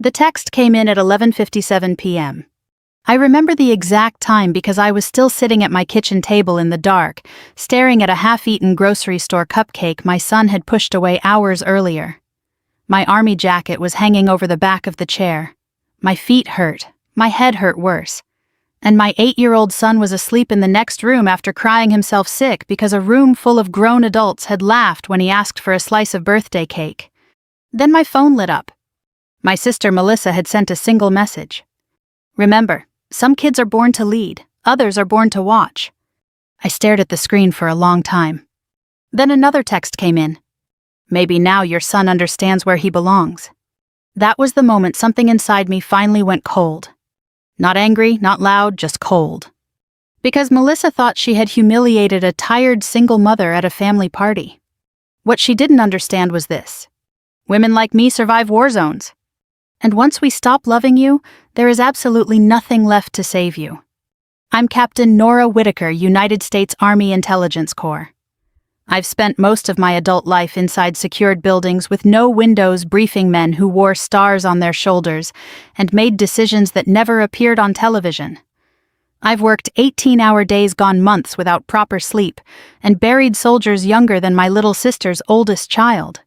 The text came in at 11:57 p.m. I remember the exact time because I was still sitting at my kitchen table in the dark, staring at a half-eaten grocery store cupcake my son had pushed away hours earlier. My army jacket was hanging over the back of the chair. My feet hurt, my head hurt worse. And my 8-year-old son was asleep in the next room after crying himself sick because a room full of grown adults had laughed when he asked for a slice of birthday cake. Then my phone lit up. My sister Melissa had sent a single message. Remember, some kids are born to lead, others are born to watch. I stared at the screen for a long time. Then another text came in. Maybe now your son understands where he belongs. That was the moment something inside me finally went cold. Not angry, not loud, just cold. Because Melissa thought she had humiliated a tired single mother at a family party. What she didn't understand was this. Women like me survive war zones. And once we stop loving you, there is absolutely nothing left to save you. I'm Captain Nora Whitaker, United States Army Intelligence Corps. I've spent most of my adult life inside secured buildings with no windows briefing men who wore stars on their shoulders and made decisions that never appeared on television. I've worked 18-hour days gone months without proper sleep and buried soldiers younger than my little sister's oldest child.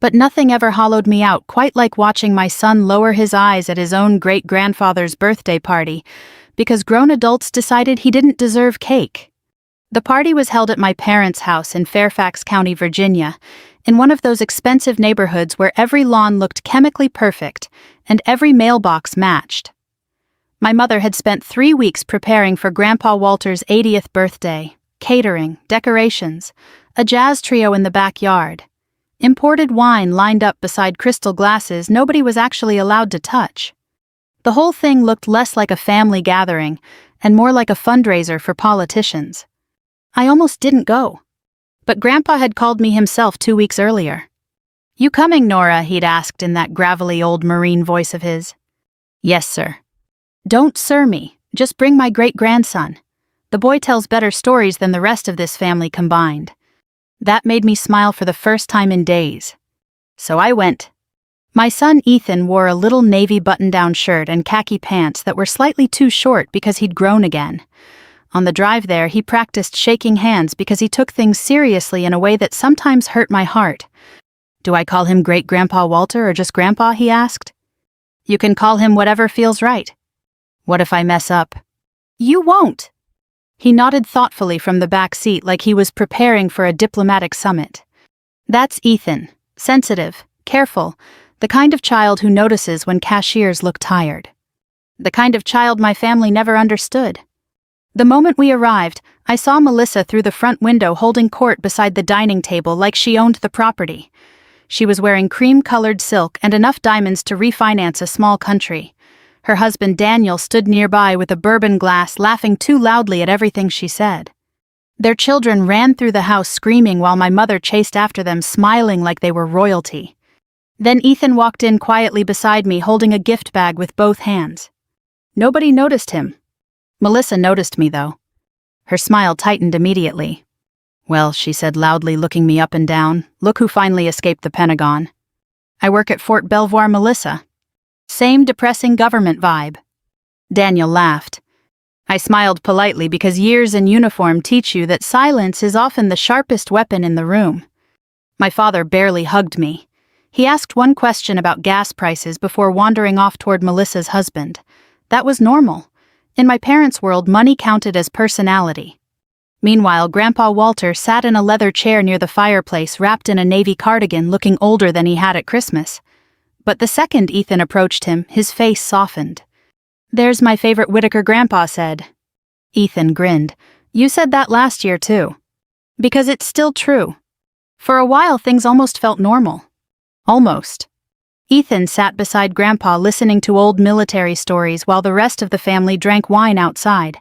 But nothing ever hollowed me out quite like watching my son lower his eyes at his own great-grandfather's birthday party because grown adults decided he didn't deserve cake. The party was held at my parents' house in Fairfax County, Virginia, in one of those expensive neighborhoods where every lawn looked chemically perfect and every mailbox matched. My mother had spent 3 weeks preparing for Grandpa Walter's 80th birthday, catering, decorations, a jazz trio in the backyard, imported wine lined up beside crystal glasses nobody was actually allowed to touch. The whole thing looked less like a family gathering and more like a fundraiser for politicians. I almost didn't go. But Grandpa had called me himself 2 weeks earlier. "You coming, Nora?" he'd asked in that gravelly old Marine voice of his. "Yes, sir." "Don't sir me, just bring my great-grandson. The boy tells better stories than the rest of this family combined." That made me smile for the first time in days. So I went. My son Ethan wore a little navy button-down shirt and khaki pants that were slightly too short because he'd grown again. On the drive there, he practiced shaking hands because he took things seriously in a way that sometimes hurt my heart. "Do I call him Great-Grandpa Walter or just Grandpa?" he asked. "You can call him whatever feels right." "What if I mess up?" "You won't." He nodded thoughtfully from the back seat like he was preparing for a diplomatic summit. That's Ethan, sensitive, careful, the kind of child who notices when cashiers look tired. The kind of child my family never understood. The moment we arrived, I saw Melissa through the front window holding court beside the dining table like she owned the property. She was wearing cream-colored silk and enough diamonds to refinance a small country. Her husband Daniel stood nearby with a bourbon glass, laughing too loudly at everything she said. Their children ran through the house screaming while my mother chased after them, smiling like they were royalty. Then Ethan walked in quietly beside me, holding a gift bag with both hands. Nobody noticed him. Melissa noticed me, though. Her smile tightened immediately. "Well," she said loudly, looking me up and down, "look who finally escaped the Pentagon. I work at Fort Belvoir, Melissa." Same depressing government vibe. Daniel laughed. I smiled politely because years in uniform teach you that silence is often the sharpest weapon in the room. My father barely hugged me. He asked one question about gas prices before wandering off toward Melissa's husband. That was normal. In my parents' world, money counted as personality. Meanwhile, Grandpa Walter sat in a leather chair near the fireplace, wrapped in a navy cardigan, looking older than he had at Christmas. But the second Ethan approached him, his face softened. "There's my favorite Whitaker," Grandpa said. Ethan grinned. "You said that last year, too." "Because it's still true. For a while, things almost felt normal. Almost." Ethan sat beside Grandpa listening to old military stories while the rest of the family drank wine outside.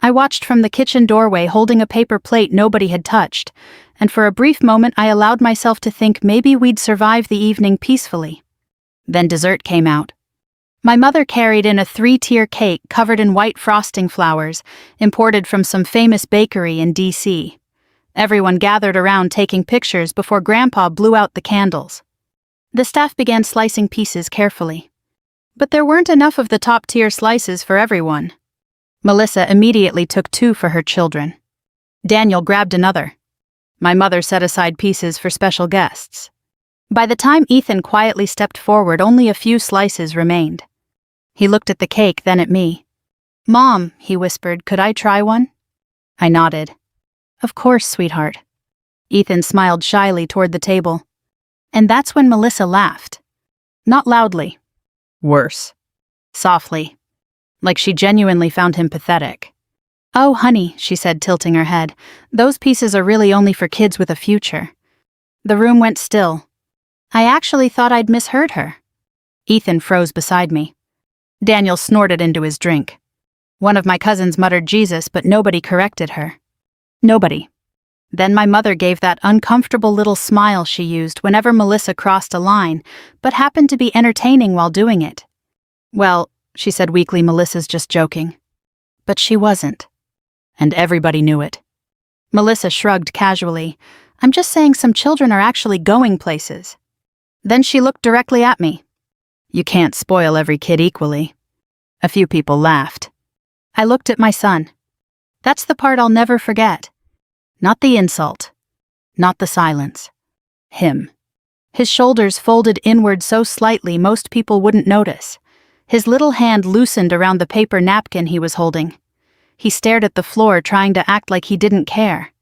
I watched from the kitchen doorway holding a paper plate nobody had touched, and for a brief moment I allowed myself to think maybe we'd survive the evening peacefully. Then dessert came out. My mother carried in a 3-tier cake covered in white frosting flowers, imported from some famous bakery in D.C. Everyone gathered around taking pictures before Grandpa blew out the candles. The staff began slicing pieces carefully. But there weren't enough of the top-tier slices for everyone. Melissa immediately took 2 for her children. Daniel grabbed another. My mother set aside pieces for special guests. By the time Ethan quietly stepped forward, only a few slices remained. He looked at the cake, then at me. "Mom," he whispered, "could I try one?" I nodded. "Of course, sweetheart." Ethan smiled shyly toward the table. And that's when Melissa laughed. Not loudly. Worse. Softly. Like she genuinely found him pathetic. "Oh, honey," she said, tilting her head, "those pieces are really only for kids with a future." The room went still. I actually thought I'd misheard her. Ethan froze beside me. Daniel snorted into his drink. One of my cousins muttered Jesus, but nobody corrected her. Nobody. Then my mother gave that uncomfortable little smile she used whenever Melissa crossed a line, but happened to be entertaining while doing it. "Well," she said weakly, "Melissa's just joking." But she wasn't. And everybody knew it. Melissa shrugged casually. "I'm just saying some children are actually going places." Then she looked directly at me. "You can't spoil every kid equally." A few people laughed. I looked at my son. That's the part I'll never forget. Not the insult. Not the silence. Him. His shoulders folded inward so slightly most people wouldn't notice. His little hand loosened around the paper napkin he was holding. He stared at the floor, trying to act like he didn't care.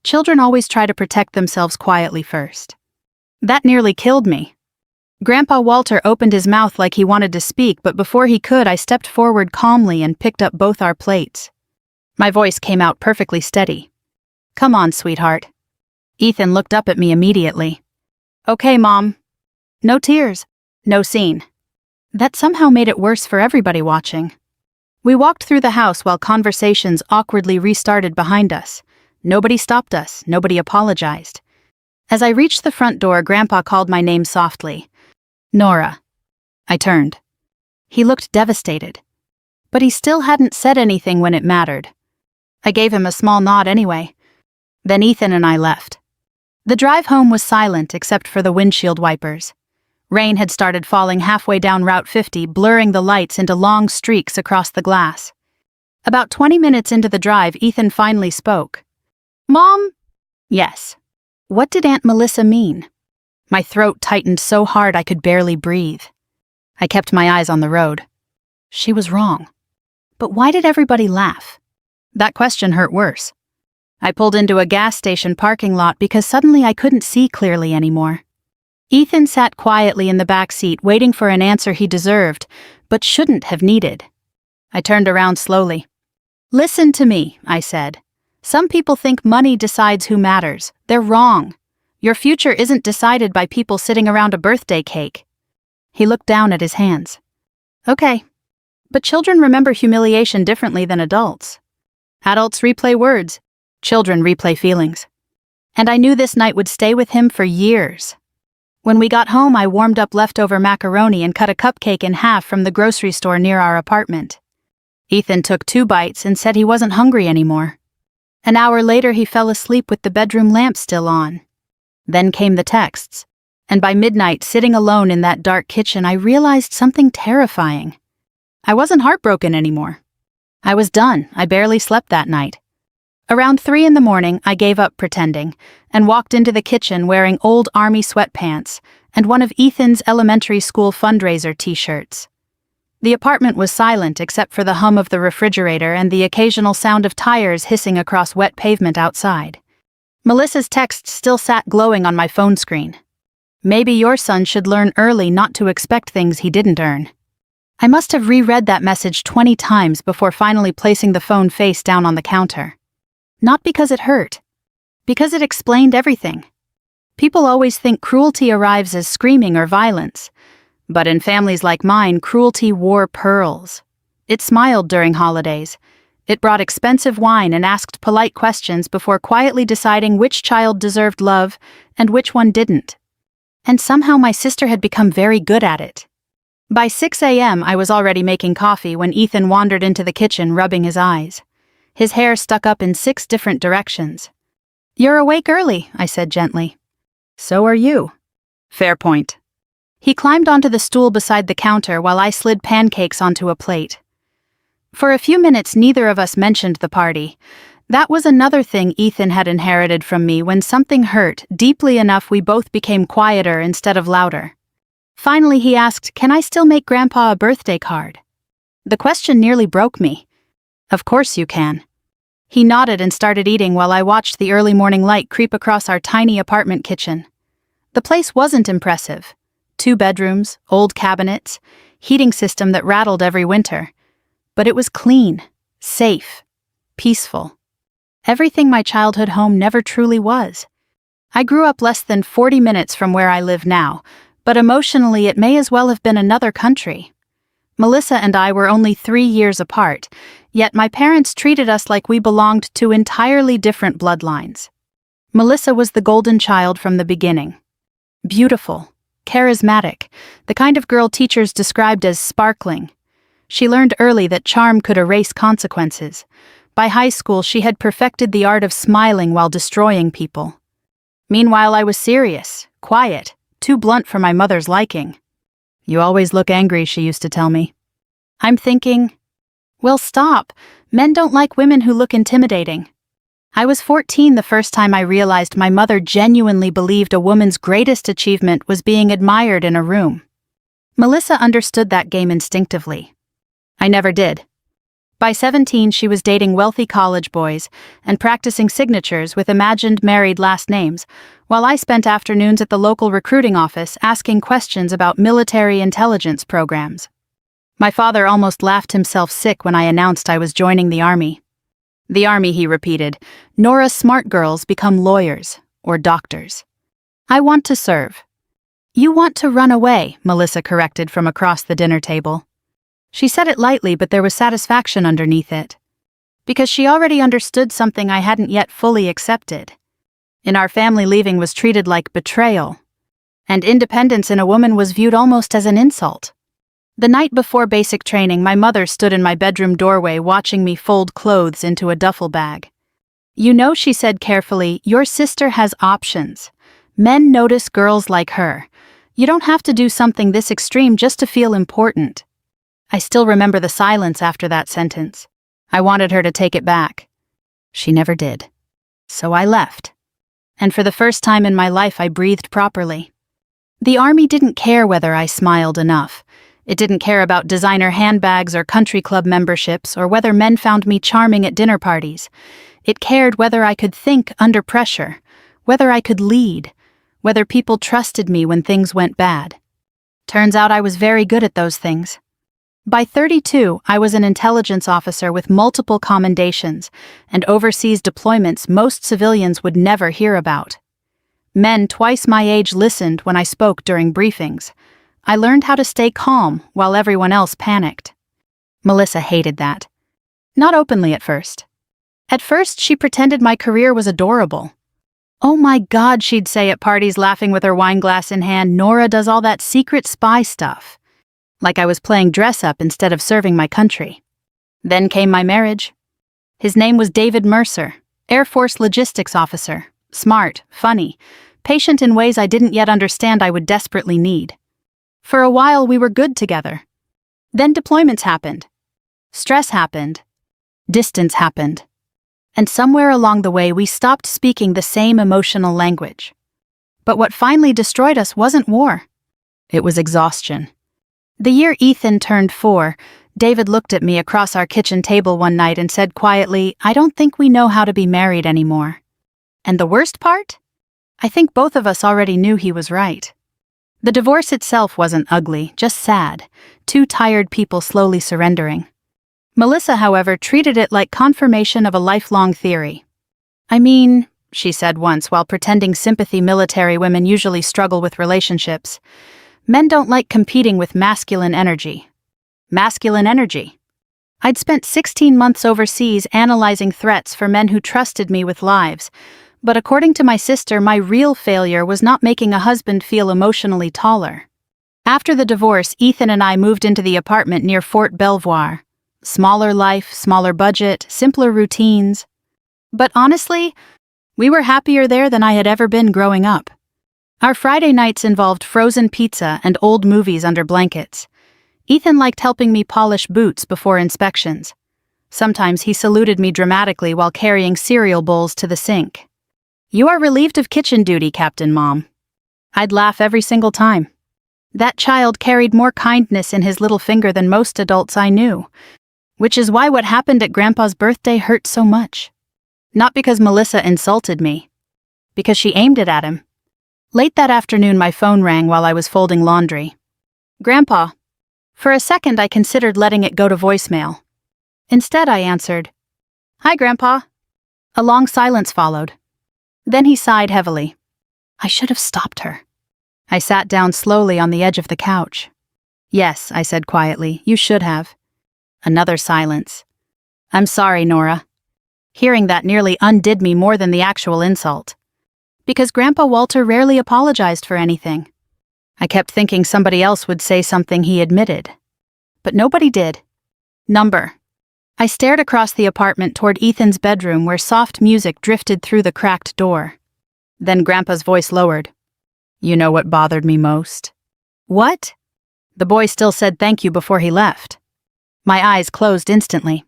Children always try to protect themselves quietly first. That nearly killed me. Grandpa Walter opened his mouth like he wanted to speak, but before he could, I stepped forward calmly and picked up both our plates. My voice came out perfectly steady. "Come on, sweetheart." Ethan looked up at me immediately. "Okay, Mom." No tears. No scene. That somehow made it worse for everybody watching. We walked through the house while conversations awkwardly restarted behind us. Nobody stopped us. Nobody apologized. As I reached the front door, Grandpa called my name softly. "Nora." I turned. He looked devastated. But he still hadn't said anything when it mattered. I gave him a small nod anyway. Then Ethan and I left. The drive home was silent except for the windshield wipers. Rain had started falling halfway down Route 50, blurring the lights into long streaks across the glass. About 20 minutes into the drive, Ethan finally spoke. "Mom?" "Yes." What did Aunt Melissa mean? My throat tightened so hard I could barely breathe. I kept my eyes on the road. She was wrong. But why did everybody laugh? That question hurt worse. I pulled into a gas station parking lot because suddenly I couldn't see clearly anymore. Ethan sat quietly in the back seat, waiting for an answer he deserved, but shouldn't have needed. I turned around slowly. "Listen to me," I said. "Some people think money decides who matters. They're wrong. Your future isn't decided by people sitting around a birthday cake." He looked down at his hands. "Okay. But children remember humiliation differently than adults. Adults replay words. Children replay feelings." And I knew this night would stay with him for years. When we got home, I warmed up leftover macaroni and cut a cupcake in half from the grocery store near our apartment. Ethan took 2 bites and said he wasn't hungry anymore. An hour later, he fell asleep with the bedroom lamp still on. Then came the texts, and by midnight, sitting alone in that dark kitchen, I realized something terrifying. I wasn't heartbroken anymore. I was done. I barely slept that night. Around 3 in the morning, I gave up pretending and walked into the kitchen wearing old army sweatpants and one of Ethan's elementary school fundraiser t-shirts. The apartment was silent except for the hum of the refrigerator and the occasional sound of tires hissing across wet pavement outside. Melissa's text still sat glowing on my phone screen. "Maybe your son should learn early not to expect things he didn't earn." I must have reread that message 20 times before finally placing the phone face down on the counter. Not because it hurt. Because it explained everything. People always think cruelty arrives as screaming or violence. But in families like mine, cruelty wore pearls. It smiled during holidays. It brought expensive wine and asked polite questions before quietly deciding which child deserved love and which one didn't. And somehow my sister had become very good at it. By 6 a.m., I was already making coffee when Ethan wandered into the kitchen, rubbing his eyes. His hair stuck up in 6 different directions. "You're awake early," I said gently. "So are you." "Fair point." He climbed onto the stool beside the counter while I slid pancakes onto a plate. For a few minutes, neither of us mentioned the party. That was another thing Ethan had inherited from me. When something hurt deeply enough, we both became quieter instead of louder. Finally, he asked, "Can I still make Grandpa a birthday card?" The question nearly broke me. "Of course you can." He nodded and started eating while I watched the early morning light creep across our tiny apartment kitchen. The place wasn't impressive. 2 bedrooms, old cabinets, heating system that rattled every winter. But it was clean, safe, peaceful. Everything my childhood home never truly was. I grew up less than 40 minutes from where I live now, but emotionally it may as well have been another country. Melissa and I were only 3 years apart, yet my parents treated us like we belonged to entirely different bloodlines. Melissa was the golden child from the beginning. Beautiful, charismatic, the kind of girl teachers described as sparkling. She learned early that charm could erase consequences. By high school, she had perfected the art of smiling while destroying people. Meanwhile, I was serious, quiet, too blunt for my mother's liking. "You always look angry," she used to tell me. I'm thinking, well, stop. Men don't like women who look intimidating. I was 14 the first time I realized my mother genuinely believed a woman's greatest achievement was being admired in a room. Melissa understood that game instinctively. I never did. By 17, she was dating wealthy college boys and practicing signatures with imagined married last names, while I spent afternoons at the local recruiting office asking questions about military intelligence programs. My father almost laughed himself sick when I announced I was joining the Army. "The Army," he repeated. "Nora's smart girls become lawyers or doctors. I want to serve." "You want to run away," Melissa corrected from across the dinner table. She said it lightly, but there was satisfaction underneath it. Because she already understood something I hadn't yet fully accepted. In our family, leaving was treated like betrayal, and independence in a woman was viewed almost as an insult. The night before basic training, my mother stood in my bedroom doorway watching me fold clothes into a duffel bag. "You know," she said carefully, "your sister has options. Men notice girls like her. You don't have to do something this extreme just to feel important." I still remember the silence after that sentence. I wanted her to take it back. She never did. So I left. And for the first time in my life, I breathed properly. The Army didn't care whether I smiled enough. It didn't care about designer handbags or country club memberships or whether men found me charming at dinner parties. It cared whether I could think under pressure, whether I could lead, whether people trusted me when things went bad. Turns out I was very good at those things. By 32, I was an intelligence officer with multiple commendations and overseas deployments most civilians would never hear about. Men twice my age listened when I spoke during briefings. I learned how to stay calm while everyone else panicked. Melissa hated that. Not openly at first. At first, she pretended my career was adorable. "Oh my God," she'd say at parties, laughing with her wine glass in hand, "Nora does all that secret spy stuff." Like I was playing dress-up instead of serving my country. Then came my marriage. His name was David Mercer, Air Force logistics officer, smart, funny, patient in ways I didn't yet understand I would desperately need. For a while we were good together. Then deployments happened. Stress happened. Distance happened. And somewhere along the way we stopped speaking the same emotional language. But what finally destroyed us wasn't war. It was exhaustion. The year Ethan turned 4, David looked at me across our kitchen table one night and said quietly, "I don't think we know how to be married anymore." And the worst part? I think both of us already knew he was right. The divorce itself wasn't ugly, just sad. 2 tired people slowly surrendering. Melissa, however, treated it like confirmation of a lifelong theory. "I mean," she said once while pretending sympathy military women usually struggle with relationships, "men don't like competing with masculine energy." Masculine energy. I'd spent 16 months overseas analyzing threats for men who trusted me with lives, but according to my sister, my real failure was not making a husband feel emotionally taller. After the divorce, Ethan and I moved into the apartment near Fort Belvoir. Smaller life, smaller budget, simpler routines. But honestly, we were happier there than I had ever been growing up. Our Friday nights involved frozen pizza and old movies under blankets. Ethan liked helping me polish boots before inspections. Sometimes he saluted me dramatically while carrying cereal bowls to the sink. "You are relieved of kitchen duty, Captain Mom." I'd laugh every single time. That child carried more kindness in his little finger than most adults I knew, which is why what happened at Grandpa's birthday hurt so much. Not because Melissa insulted me, because she aimed it at him. Late that afternoon, my phone rang while I was folding laundry. "Grandpa." For a second, I considered letting it go to voicemail. Instead, I answered, "Hi, Grandpa." A long silence followed. Then he sighed heavily. I should have stopped her. I sat down slowly on the edge of the couch. "Yes," I said quietly, "you should have." Another silence. "I'm sorry, Nora." Hearing that nearly undid me more than the actual insult. Because Grandpa Walter rarely apologized for anything. I kept thinking somebody else would say something he admitted. But nobody did. Number. I stared across the apartment toward Ethan's bedroom where soft music drifted through the cracked door. Then Grandpa's voice lowered. "You know what bothered me most?" "What?" The boy still said thank you before he left. My eyes closed instantly.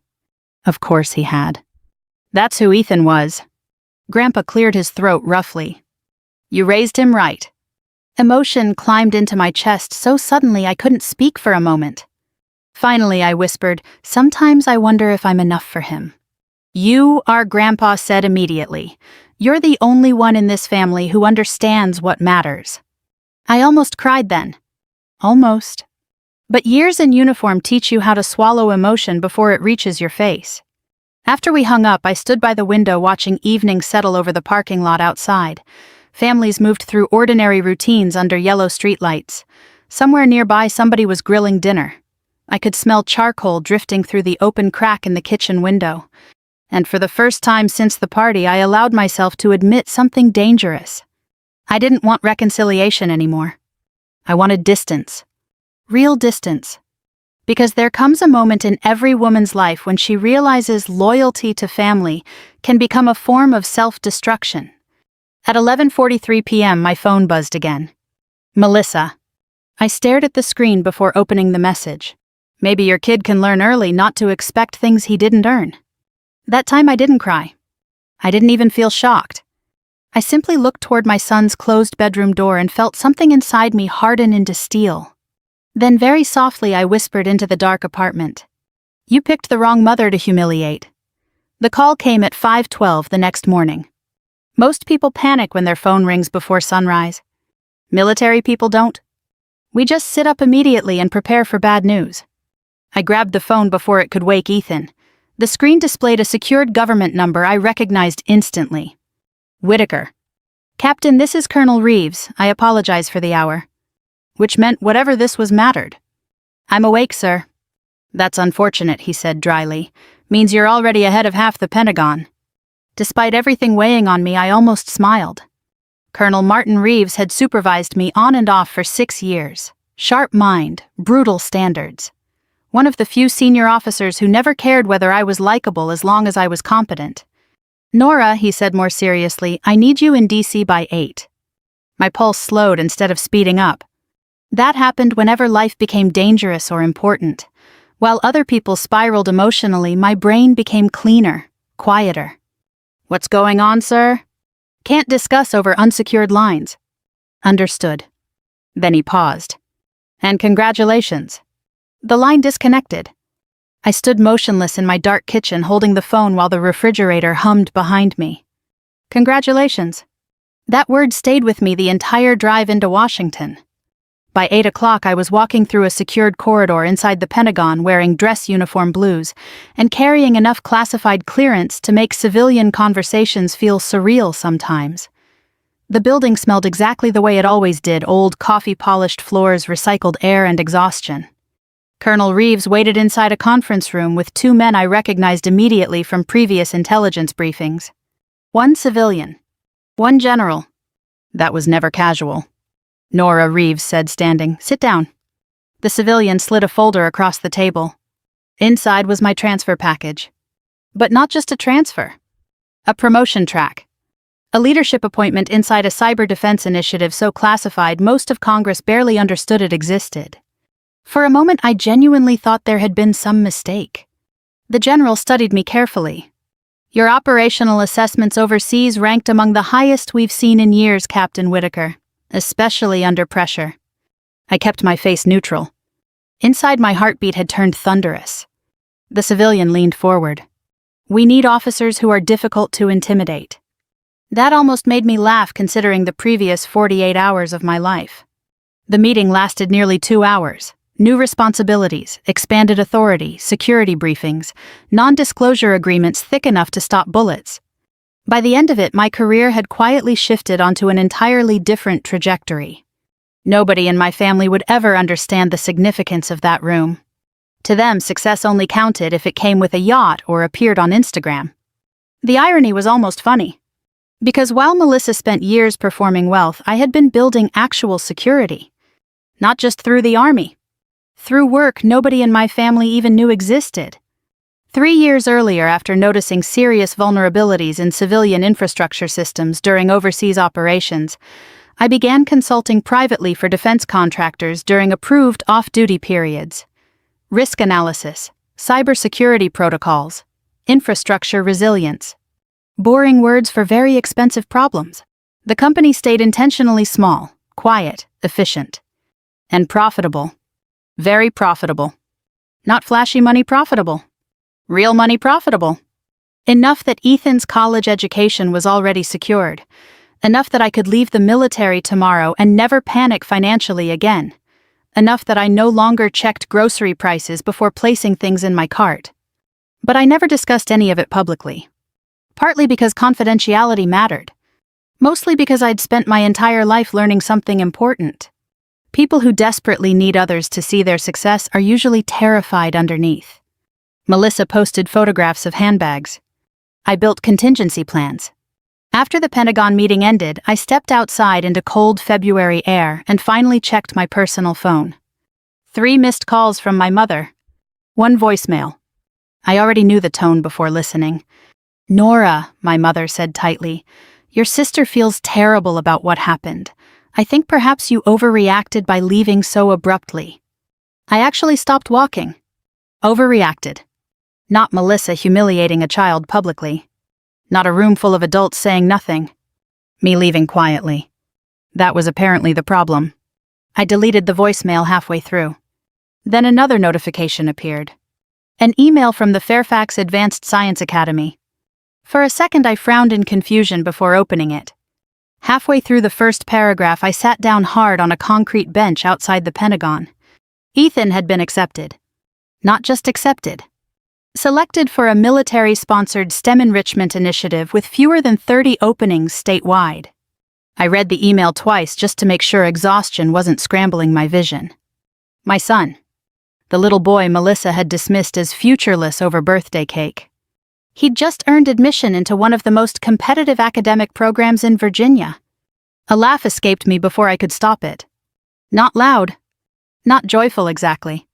Of course he had. That's who Ethan was. Grandpa cleared his throat roughly. "You raised him right." Emotion climbed into my chest so suddenly I couldn't speak for a moment. Finally, I whispered, "Sometimes I wonder if I'm enough for him." "You are," Grandpa said immediately. "You're the only one in this family who understands what matters." I almost cried then. Almost. But years in uniform teach you how to swallow emotion before it reaches your face. After we hung up, I stood by the window watching evening settle over the parking lot outside. Families moved through ordinary routines under yellow streetlights. Somewhere nearby, somebody was grilling dinner. I could smell charcoal drifting through the open crack in the kitchen window. And for the first time since the party, I allowed myself to admit something dangerous. I didn't want reconciliation anymore. I wanted distance. Real distance. Because there comes a moment in every woman's life when she realizes loyalty to family can become a form of self-destruction. At 11:43 p.m., my phone buzzed again. "Melissa." I stared at the screen before opening the message. Maybe your kid can learn early not to expect things he didn't earn. That time I didn't cry. I didn't even feel shocked. I simply looked toward my son's closed bedroom door and felt something inside me harden into steel. Then very softly I whispered into the dark apartment. "You picked the wrong mother to humiliate." The call came at 5:12 the next morning. Most people panic when their phone rings before sunrise. Military people don't. We just sit up immediately and prepare for bad news. I grabbed the phone before it could wake Ethan. The screen displayed a secured government number I recognized instantly. Whitaker. "Captain, this is Colonel Reeves. I apologize for the hour." Which meant whatever this was mattered. "I'm awake, sir." "That's unfortunate," he said dryly. "Means you're already ahead of half the Pentagon." Despite everything weighing on me, I almost smiled. Colonel Martin Reeves had supervised me on and off for 6 years. Sharp mind, brutal standards. One of the few senior officers who never cared whether I was likable as long as I was competent. "Nora," he said more seriously, "I need you in D.C. by 8. My pulse slowed instead of speeding up. That happened whenever life became dangerous or important. While other people spiraled emotionally, my brain became cleaner, quieter. "What's going on, sir?" "Can't discuss over unsecured lines." "Understood." Then he paused. "And congratulations." The line disconnected. I stood motionless in my dark kitchen holding the phone while the refrigerator hummed behind me. Congratulations. That word stayed with me the entire drive into Washington. By 8 o'clock, I was walking through a secured corridor inside the Pentagon wearing dress uniform blues and carrying enough classified clearance to make civilian conversations feel surreal sometimes. The building smelled exactly the way it always did, old coffee-polished floors, recycled air, and exhaustion. Colonel Reeves waited inside a conference room with 2 men I recognized immediately from previous intelligence briefings. One civilian. One general. That was never casual. "Nora," Reeves said, standing. "Sit down." The civilian slid a folder across the table. Inside was my transfer package. But not just a transfer. A promotion track. A leadership appointment inside a cyber defense initiative so classified most of Congress barely understood it existed. For a moment I genuinely thought there had been some mistake. The general studied me carefully. "Your operational assessments overseas ranked among the highest we've seen in years, Captain Whitaker, especially under pressure." I kept my face neutral. Inside my heartbeat had turned thunderous. The civilian leaned forward. "We need officers who are difficult to intimidate." That almost made me laugh considering the previous 48 hours of my life. The meeting lasted nearly 2 hours. New responsibilities, expanded authority, security briefings, non-disclosure agreements thick enough to stop bullets. By the end of it, my career had quietly shifted onto an entirely different trajectory. Nobody in my family would ever understand the significance of that room. To them, success only counted if it came with a yacht or appeared on Instagram. The irony was almost funny. Because while Melissa spent years performing wealth, I had been building actual security. Not just through the army. Through work nobody in my family even knew existed. 3 years earlier, after noticing serious vulnerabilities in civilian infrastructure systems during overseas operations, I began consulting privately for defense contractors during approved off-duty periods. Risk analysis, cybersecurity protocols, infrastructure resilience. Boring words for very expensive problems. The company stayed intentionally small, quiet, efficient. And profitable. Very profitable. Not flashy money profitable. Real money profitable. Enough that Ethan's college education was already secured. Enough that I could leave the military tomorrow and never panic financially again. Enough that I no longer checked grocery prices before placing things in my cart. But I never discussed any of it publicly. Partly because confidentiality mattered. Mostly because I'd spent my entire life learning something important. People who desperately need others to see their success are usually terrified underneath. Melissa posted photographs of handbags. I built contingency plans. After the Pentagon meeting ended, I stepped outside into cold February air and finally checked my personal phone. 3 missed calls from my mother. 1 voicemail. I already knew the tone before listening. "Nora," my mother said tightly, "your sister feels terrible about what happened. I think perhaps you overreacted by leaving so abruptly." I actually stopped walking. Overreacted. Not Melissa humiliating a child publicly. Not a room full of adults saying nothing. Me leaving quietly. That was apparently the problem. I deleted the voicemail halfway through. Then another notification appeared. An email from the Fairfax Advanced Science Academy. For a second I frowned in confusion before opening it. Halfway through the first paragraph I sat down hard on a concrete bench outside the Pentagon. Ethan had been accepted. Not just accepted. Selected for a military-sponsored STEM enrichment initiative with fewer than 30 openings statewide. I read the email twice just to make sure exhaustion wasn't scrambling my vision. My son. The little boy Melissa had dismissed as futureless over birthday cake. He'd just earned admission into one of the most competitive academic programs in Virginia. A laugh escaped me before I could stop it. Not loud. Not joyful exactly.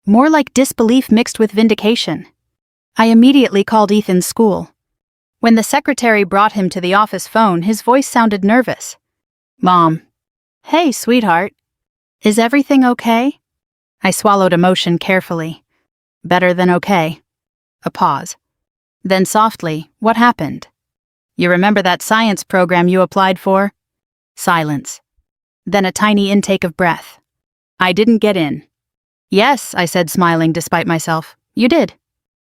More like disbelief mixed with vindication. I immediately called Ethan's school. When the secretary brought him to the office phone, his voice sounded nervous. "Mom." "Hey, sweetheart. Is everything okay?" I swallowed emotion carefully. Better than okay. A pause. Then softly, "What happened?" "You remember that science program you applied for?" Silence. Then a tiny intake of breath. "I didn't get in." "Yes," I said, smiling despite myself. "You did."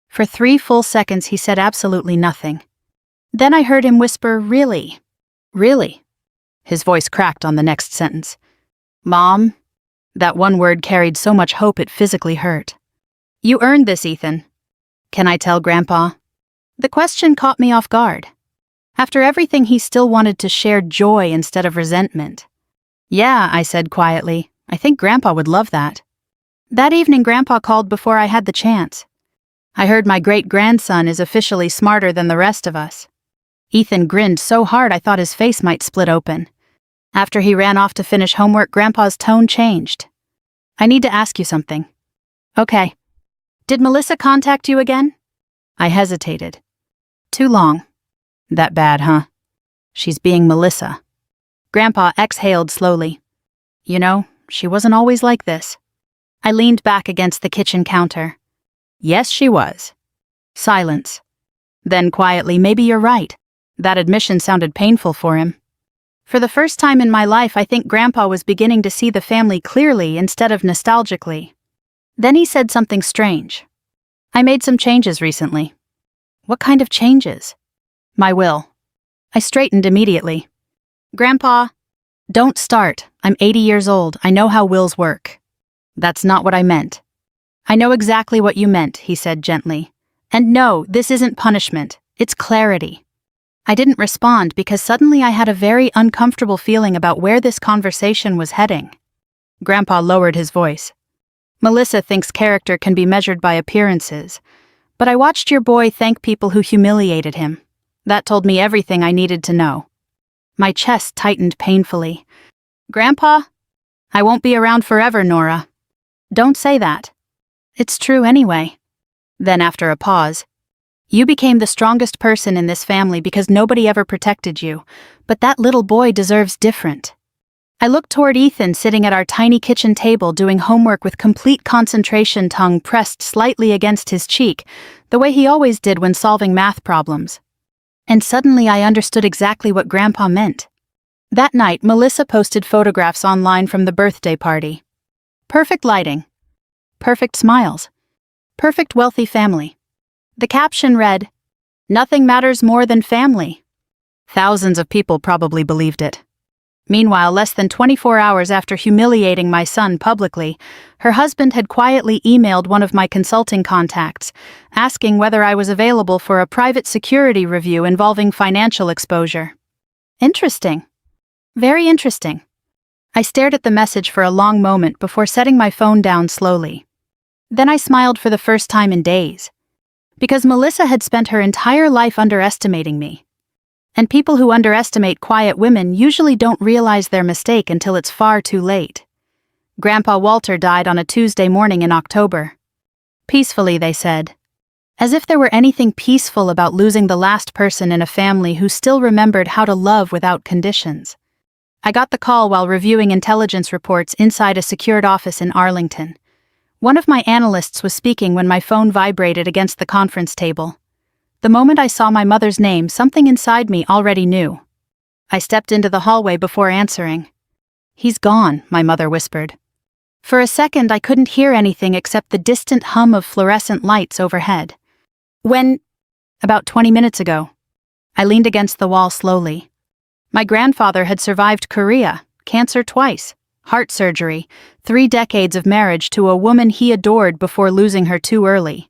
For 3 full seconds he said absolutely nothing. Then I heard him whisper, "Really? Really?" His voice cracked on the next sentence. "Mom?" That one word carried so much hope it physically hurt. "You earned this, Ethan." "Can I tell Grandpa?" The question caught me off guard. After everything, he still wanted to share joy instead of resentment. "Yeah," I said quietly. "I think Grandpa would love that." That evening, Grandpa called before I had the chance. I heard my great-grandson is officially smarter than the rest of us. Ethan grinned so hard I thought his face might split open. After he ran off to finish homework, Grandpa's tone changed. "I need to ask you something." "Okay. Did Melissa contact you again?" I hesitated. "Too long." "That bad, huh?" She's being Melissa. Grandpa exhaled slowly. You know, she wasn't always like this. I leaned back against the kitchen counter. Yes, she was. Silence. Then quietly, maybe you're right. That admission sounded painful for him. For the first time in my life, I think Grandpa was beginning to see the family clearly instead of nostalgically. Then he said something strange. I made some changes recently. What kind of changes? My will. I straightened immediately. Grandpa, don't start. I'm 80 years old. I know how wills work. That's not what I meant. I know exactly what you meant, he said gently. And no, this isn't punishment. It's clarity. I didn't respond because suddenly I had a very uncomfortable feeling about where this conversation was heading. Grandpa lowered his voice. Melissa thinks character can be measured by appearances, but I watched your boy thank people who humiliated him. That told me everything I needed to know. My chest tightened painfully. Grandpa? I won't be around forever, Nora. Don't say that. It's true anyway. Then after a pause, you became the strongest person in this family because nobody ever protected you, but that little boy deserves different. I looked toward Ethan sitting at our tiny kitchen table doing homework with complete concentration, tongue pressed slightly against his cheek, the way he always did when solving math problems. And suddenly I understood exactly what Grandpa meant. That night, Melissa posted photographs online from the birthday party. Perfect lighting. Perfect smiles. Perfect wealthy family. The caption read, "Nothing matters more than family." Thousands of people probably believed it. Meanwhile, less than 24 hours after humiliating my son publicly, her husband had quietly emailed one of my consulting contacts, asking whether I was available for a private security review involving financial exposure. Interesting. Very interesting. I stared at the message for a long moment before setting my phone down slowly. Then I smiled for the first time in days. Because Melissa had spent her entire life underestimating me. And people who underestimate quiet women usually don't realize their mistake until it's far too late. Grandpa Walter died on a Tuesday morning in October. Peacefully, they said. As if there were anything peaceful about losing the last person in a family who still remembered how to love without conditions. I got the call while reviewing intelligence reports inside a secured office in Arlington. One of my analysts was speaking when my phone vibrated against the conference table. The moment I saw my mother's name, something inside me already knew. I stepped into the hallway before answering. He's gone, my mother whispered. For a second, I couldn't hear anything except the distant hum of fluorescent lights overhead. When? About 20 minutes ago. I leaned against the wall slowly. My grandfather had survived Korea, cancer twice, heart surgery, 3 decades of marriage to a woman he adored before losing her too early.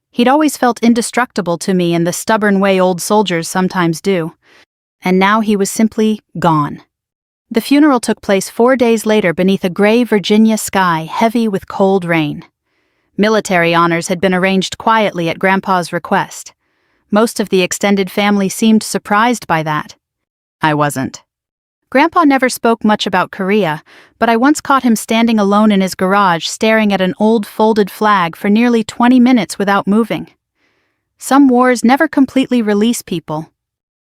He'd always felt indestructible to me in the stubborn way old soldiers sometimes do. And now he was simply gone. The funeral took place 4 days later beneath a gray Virginia sky heavy with cold rain. Military honors had been arranged quietly at Grandpa's request. Most of the extended family seemed surprised by that. I wasn't. Grandpa never spoke much about Korea, but I once caught him standing alone in his garage staring at an old folded flag for nearly 20 minutes without moving. Some wars never completely release people.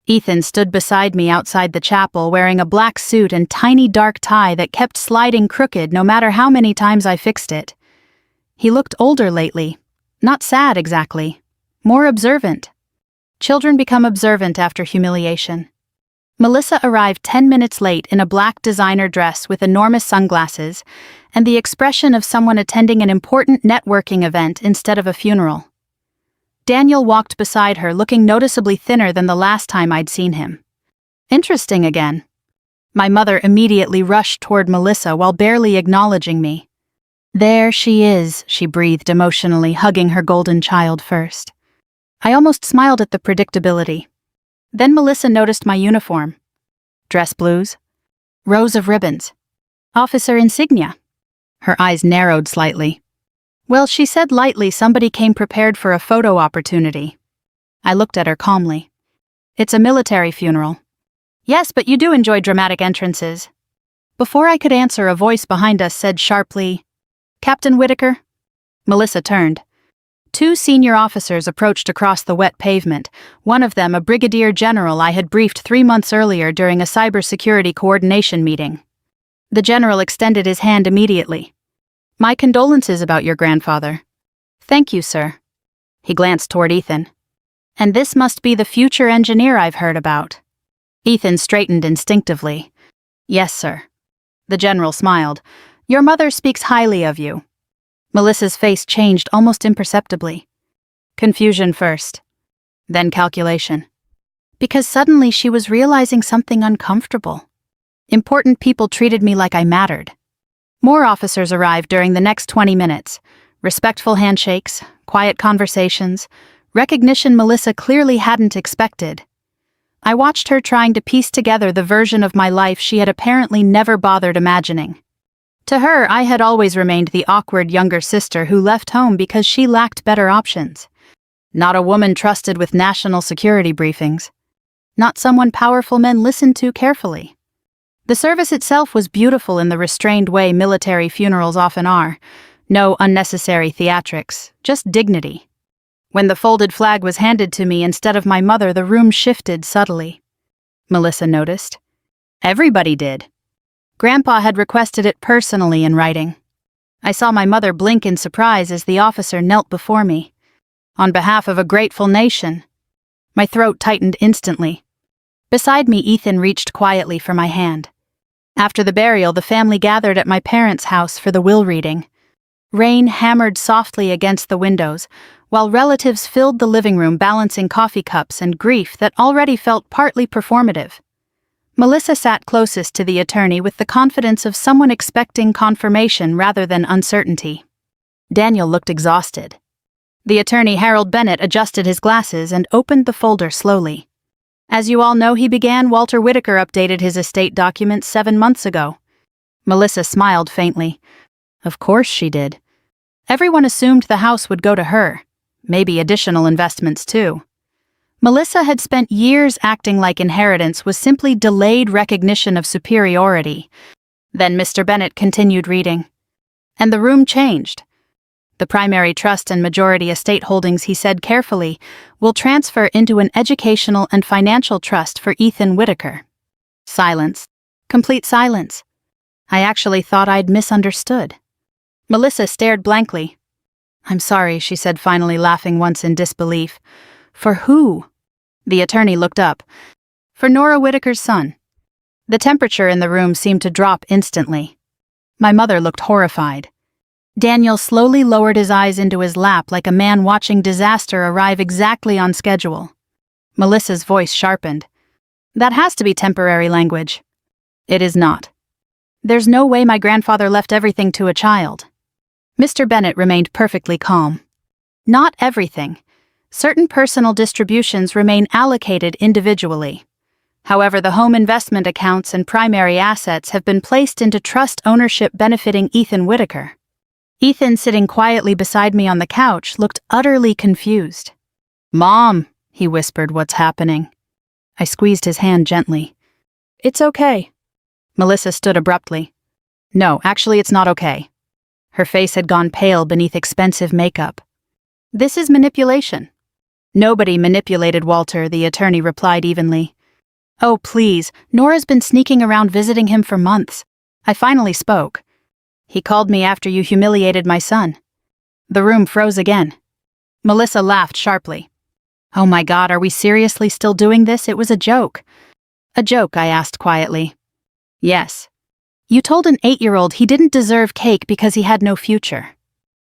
Ethan stood beside me outside the chapel wearing a black suit and tiny dark tie that kept sliding crooked no matter how many times I fixed it. He looked older lately. Not sad exactly. More observant. Children become observant after humiliation. Melissa arrived 10 minutes late in a black designer dress with enormous sunglasses and the expression of someone attending an important networking event instead of a funeral. Daniel walked beside her, looking noticeably thinner than the last time I'd seen him. Interesting again. My mother immediately rushed toward Melissa while barely acknowledging me. There she is, she breathed emotionally, hugging her golden child first. I almost smiled at the predictability. Then Melissa noticed my uniform. Dress blues. Rows of ribbons. Officer insignia. Her eyes narrowed slightly. Well, she said lightly somebody came prepared for a photo opportunity. I looked at her calmly. It's a military funeral. Yes, but you do enjoy dramatic entrances. Before I could answer, a voice behind us said sharply, Captain Whitaker? Melissa turned. Two senior officers approached across the wet pavement, one of them a brigadier general I had briefed 3 months earlier during a cybersecurity coordination meeting. The general extended his hand immediately. "My condolences about your grandfather." "Thank you, sir." He glanced toward Ethan. "And this must be the future engineer I've heard about." Ethan straightened instinctively. "Yes, sir." The general smiled. "Your mother speaks highly of you." Melissa's face changed almost imperceptibly. Confusion first, then calculation. Because suddenly she was realizing something uncomfortable. Important people treated me like I mattered. More officers arrived during the next 20 minutes. Respectful handshakes, quiet conversations, recognition Melissa clearly hadn't expected. I watched her trying to piece together the version of my life she had apparently never bothered imagining. To her, I had always remained the awkward younger sister who left home because she lacked better options. Not a woman trusted with national security briefings. Not someone powerful men listened to carefully. The service itself was beautiful in the restrained way military funerals often are. No unnecessary theatrics, just dignity. When the folded flag was handed to me instead of my mother, the room shifted subtly. Melissa noticed. Everybody did. Grandpa had requested it personally in writing. I saw my mother blink in surprise as the officer knelt before me. On behalf of a grateful nation. My throat tightened instantly. Beside me, Ethan reached quietly for my hand. After the burial, the family gathered at my parents' house for the will reading. Rain hammered softly against the windows, while relatives filled the living room balancing coffee cups and grief that already felt partly performative. Melissa sat closest to the attorney with the confidence of someone expecting confirmation rather than uncertainty. Daniel looked exhausted. The attorney Harold Bennett adjusted his glasses and opened the folder slowly. "As you all know," he began, "Walter Whitaker updated his estate documents 7 months ago." Melissa smiled faintly. Of course she did. Everyone assumed the house would go to her. Maybe additional investments too. Melissa had spent years acting like inheritance was simply delayed recognition of superiority. Then Mr. Bennett continued reading. And the room changed. "The primary trust and majority estate holdings," he said carefully, "will transfer into an educational and financial trust for Ethan Whitaker." Silence. Complete silence. I actually thought I'd misunderstood. Melissa stared blankly. "I'm sorry," she said, finally laughing once in disbelief. "For who?" The attorney looked up. "For Nora Whitaker's son." The temperature in the room seemed to drop instantly. My mother looked horrified. Daniel slowly lowered his eyes into his lap like a man watching disaster arrive exactly on schedule. Melissa's voice sharpened. "That has to be temporary language." "It is not. There's no way my grandfather left everything to a child." Mr. Bennett remained perfectly calm. "Not everything. Certain personal distributions remain allocated individually. However, the home investment accounts and primary assets have been placed into trust ownership benefiting Ethan Whitaker." Ethan, sitting quietly beside me on the couch, looked utterly confused. "Mom," he whispered, "what's happening?" I squeezed his hand gently. "It's okay." Melissa stood abruptly. "No, actually it's not okay." Her face had gone pale beneath expensive makeup. "This is manipulation." "Nobody manipulated Walter," the attorney replied evenly. "Oh, please, Nora's been sneaking around visiting him for months." I finally spoke. "He called me after you humiliated my son." The room froze again. Melissa laughed sharply. "Oh my God, are we seriously still doing this? It was a joke." "A joke?" I asked quietly. "Yes. You told an 8-year-old he didn't deserve cake because he had no future."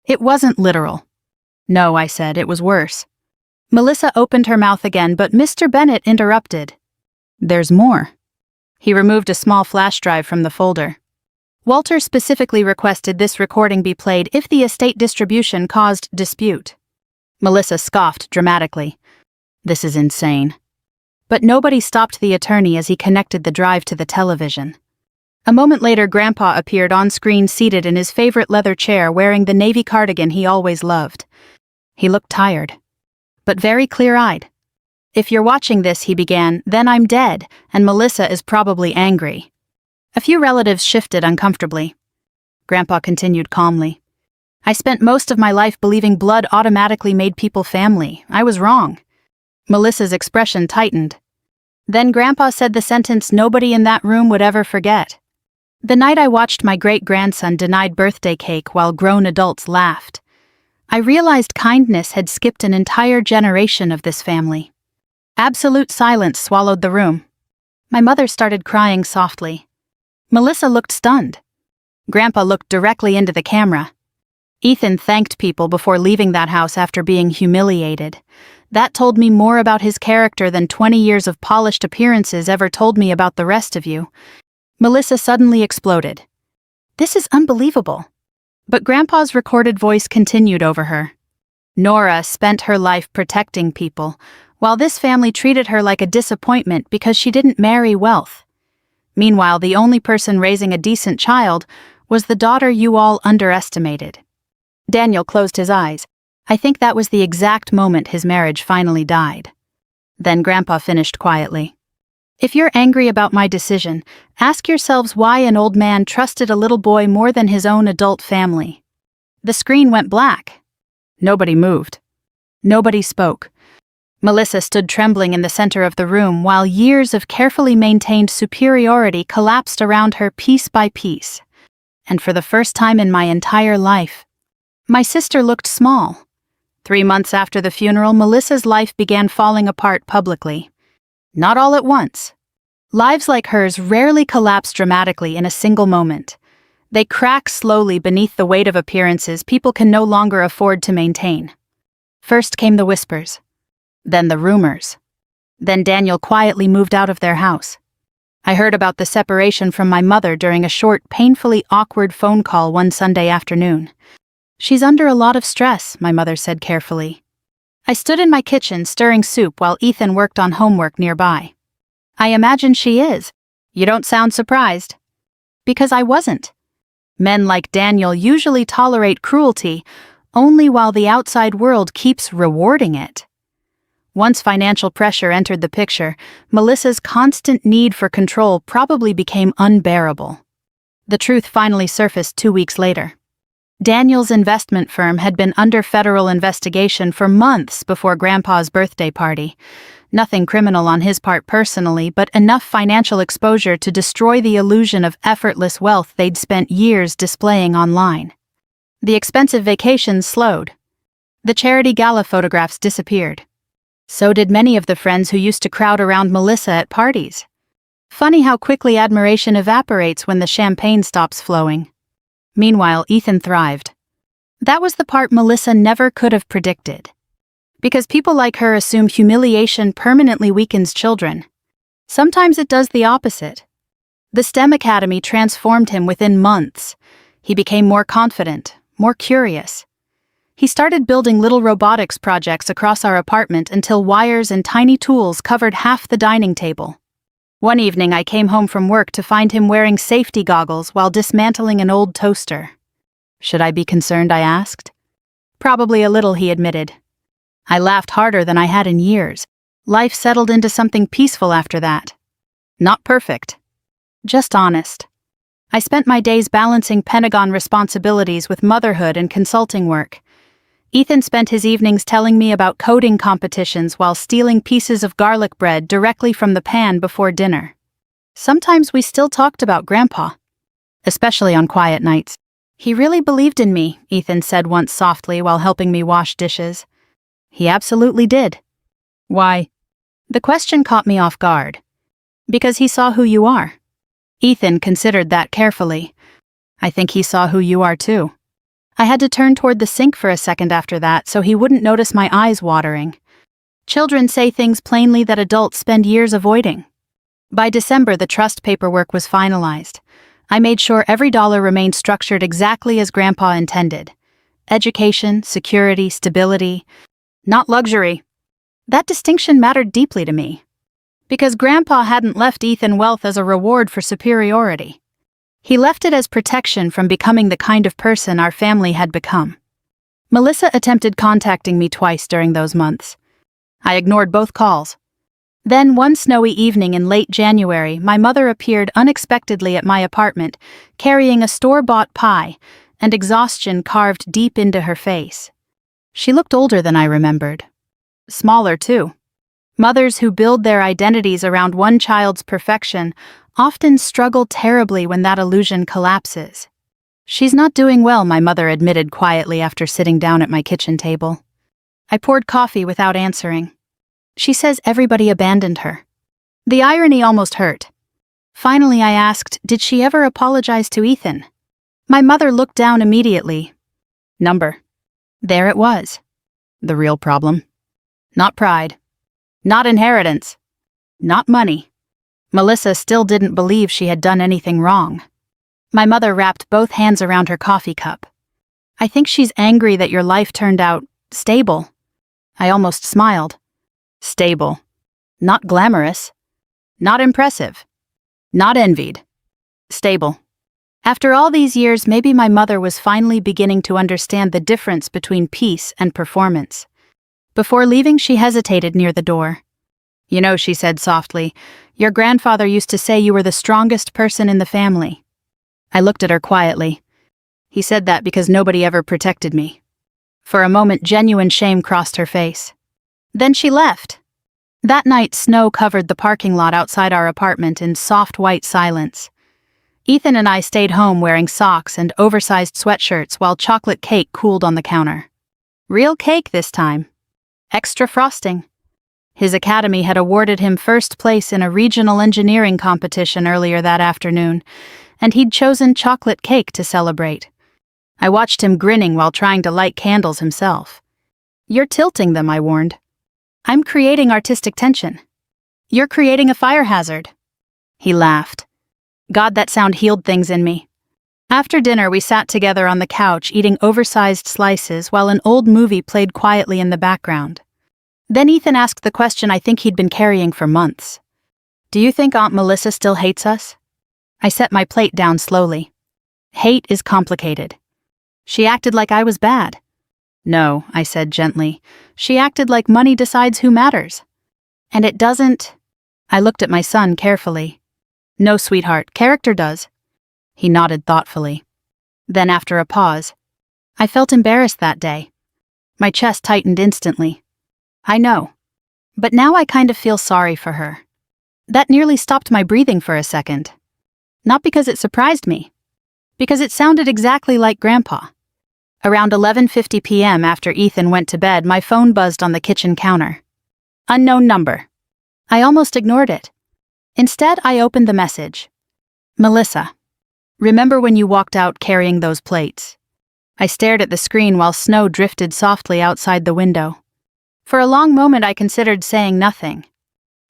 "It wasn't literal." "No," I said, "it was worse." Melissa opened her mouth again, but Mr. Bennett interrupted. "There's more." He removed a small flash drive from the folder. "Walter specifically requested this recording be played if the estate distribution caused dispute." Melissa scoffed dramatically. "This is insane." But nobody stopped the attorney as he connected the drive to the television. A moment later, Grandpa appeared on screen seated in his favorite leather chair wearing the navy cardigan he always loved. He looked tired, but very clear-eyed. "If you're watching this," he began, "then I'm dead, and Melissa is probably angry." A few relatives shifted uncomfortably. Grandpa continued calmly. I spent most of my life believing blood automatically made people family. I was wrong. Melissa's expression tightened. Then Grandpa said the sentence nobody in that room would ever forget. The night I watched my great-grandson denied birthday cake while grown adults laughed, I realized kindness had skipped an entire generation of this family. Absolute silence swallowed the room. My mother started crying softly. Melissa looked stunned. Grandpa looked directly into the camera. Ethan thanked people before leaving that house after being humiliated. That told me more about his character than 20 years of polished appearances ever told me about the rest of you. Melissa suddenly exploded. This is unbelievable. But Grandpa's recorded voice continued over her. Nora spent her life protecting people, while this family treated her like a disappointment because she didn't marry wealth. Meanwhile, the only person raising a decent child was the daughter you all underestimated. Daniel closed his eyes. I think that was the exact moment his marriage finally died. Then Grandpa finished quietly. If you're angry about my decision, ask yourselves why an old man trusted a little boy more than his own adult family. The screen went black. Nobody moved. Nobody spoke. Melissa stood trembling in the center of the room while years of carefully maintained superiority collapsed around her piece by piece. And for the first time in my entire life, my sister looked small. 3 months after the funeral, Melissa's life began falling apart publicly. Not all at once. Lives like hers rarely collapse dramatically in a single moment. They crack slowly beneath the weight of appearances people can no longer afford to maintain. First came the whispers. Then the rumors. Then Daniel quietly moved out of their house. I heard about the separation from my mother during a short, painfully awkward phone call one Sunday afternoon. She's under a lot of stress, my mother said carefully. I stood in my kitchen stirring soup while Ethan worked on homework nearby. I imagine she is. You don't sound surprised. Because I wasn't. Men like Daniel usually tolerate cruelty only while the outside world keeps rewarding it. Once financial pressure entered the picture, Melissa's constant need for control probably became unbearable. The truth finally surfaced 2 weeks later. Daniel's investment firm had been under federal investigation for months before Grandpa's birthday party. Nothing criminal on his part personally, but enough financial exposure to destroy the illusion of effortless wealth they'd spent years displaying online. The expensive vacations slowed. The charity gala photographs disappeared. So did many of the friends who used to crowd around Melissa at parties. Funny how quickly admiration evaporates when the champagne stops flowing. Meanwhile, Ethan thrived. That was the part Melissa never could have predicted. Because people like her assume humiliation permanently weakens children. Sometimes it does the opposite. The STEM Academy transformed him within months. He became more confident, more curious. He started building little robotics projects across our apartment until wires and tiny tools covered half the dining table. One evening I came home from work to find him wearing safety goggles while dismantling an old toaster. Should I be concerned, I asked. Probably a little, he admitted. I laughed harder than I had in years. Life settled into something peaceful after that. Not perfect. Just honest. I spent my days balancing Pentagon responsibilities with motherhood and consulting work. Ethan spent his evenings telling me about coding competitions while stealing pieces of garlic bread directly from the pan before dinner. Sometimes we still talked about Grandpa, especially on quiet nights. He really believed in me, Ethan said once softly while helping me wash dishes. He absolutely did. Why? The question caught me off guard. Because he saw who you are. Ethan considered that carefully. I think he saw who you are too. I had to turn toward the sink for a second after that so he wouldn't notice my eyes watering. Children say things plainly that adults spend years avoiding. By December, the trust paperwork was finalized. I made sure every dollar remained structured exactly as Grandpa intended. Education, security, stability, not luxury. That distinction mattered deeply to me. Because Grandpa hadn't left Ethan wealth as a reward for superiority. He left it as protection from becoming the kind of person our family had become. Melissa attempted contacting me twice during those months. I ignored both calls. Then, one snowy evening in late January, my mother appeared unexpectedly at my apartment, carrying a store-bought pie, and exhaustion carved deep into her face. She looked older than I remembered. Smaller, too. Mothers who build their identities around one child's perfection often struggle terribly when that illusion collapses. "She's not doing well," my mother admitted quietly after sitting down at my kitchen table. I poured coffee without answering. "She says everybody abandoned her." The irony almost hurt. Finally, I asked, "Did she ever apologize to Ethan?" My mother looked down immediately. Number. There it was. The real problem. Not pride. Not inheritance. Not money. Melissa still didn't believe she had done anything wrong. My mother wrapped both hands around her coffee cup. "I think she's angry that your life turned out stable." I almost smiled. Stable. Not glamorous. Not impressive. Not envied. Stable. After all these years, maybe my mother was finally beginning to understand the difference between peace and performance. Before leaving, she hesitated near the door. "You know," she said softly, "your grandfather used to say you were the strongest person in the family." I looked at her quietly. "He said that because nobody ever protected me." For a moment, genuine shame crossed her face. Then she left. That night, snow covered the parking lot outside our apartment in soft white silence. Ethan and I stayed home wearing socks and oversized sweatshirts while chocolate cake cooled on the counter. Real cake this time. Extra frosting. His academy had awarded him first place in a regional engineering competition earlier that afternoon, and he'd chosen chocolate cake to celebrate. I watched him grinning while trying to light candles himself. "You're tilting them," I warned. "I'm creating artistic tension." "You're creating a fire hazard." He laughed. God, that sound healed things in me. After dinner, we sat together on the couch eating oversized slices while an old movie played quietly in the background. Then Ethan asked the question I think he'd been carrying for months. "Do you think Aunt Melissa still hates us?" I set my plate down slowly. Hate is complicated. She acted like I was bad. "No," I said gently. "She acted like money decides who matters." "And it doesn't?" I looked at my son carefully. "No, sweetheart, character does." He nodded thoughtfully. Then after a pause, "I felt embarrassed that day." My chest tightened instantly. "I know. But now I kind of feel sorry for her." That nearly stopped my breathing for a second. Not because it surprised me. Because it sounded exactly like Grandpa. Around 11:50 p.m. after Ethan went to bed, my phone buzzed on the kitchen counter. Unknown number. I almost ignored it. Instead, I opened the message. "Melissa, remember when you walked out carrying those plates?" I stared at the screen while snow drifted softly outside the window. For a long moment, I considered saying nothing.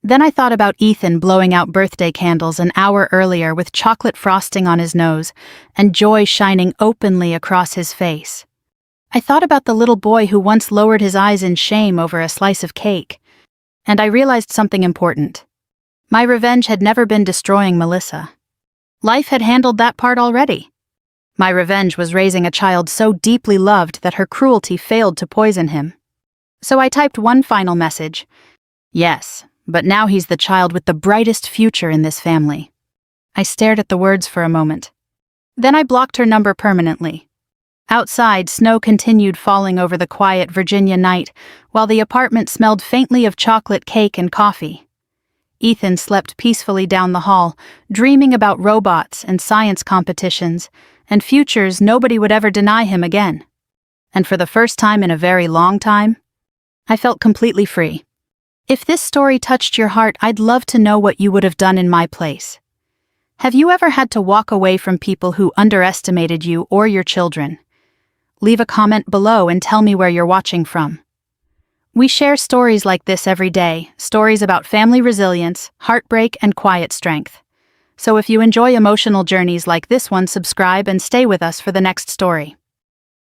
Then I thought about Ethan blowing out birthday candles an hour earlier with chocolate frosting on his nose and joy shining openly across his face. I thought about the little boy who once lowered his eyes in shame over a slice of cake. And I realized something important. My revenge had never been destroying Melissa. Life had handled that part already. My revenge was raising a child so deeply loved that her cruelty failed to poison him. So I typed one final message. Yes, but now he's the child with the brightest future in this family. I stared at the words for a moment. Then I blocked her number permanently. Outside, snow continued falling over the quiet Virginia night, while the apartment smelled faintly of chocolate cake and coffee. Ethan slept peacefully down the hall, dreaming about robots and science competitions, and futures nobody would ever deny him again. And for the first time in a very long time, I felt completely free. If this story touched your heart, I'd love to know what you would have done in my place. Have you ever had to walk away from people who underestimated you or your children? Leave a comment below and tell me where you're watching from. We share stories like this every day, stories about family resilience, heartbreak, and quiet strength. So if you enjoy emotional journeys like this one, subscribe and stay with us for the next story.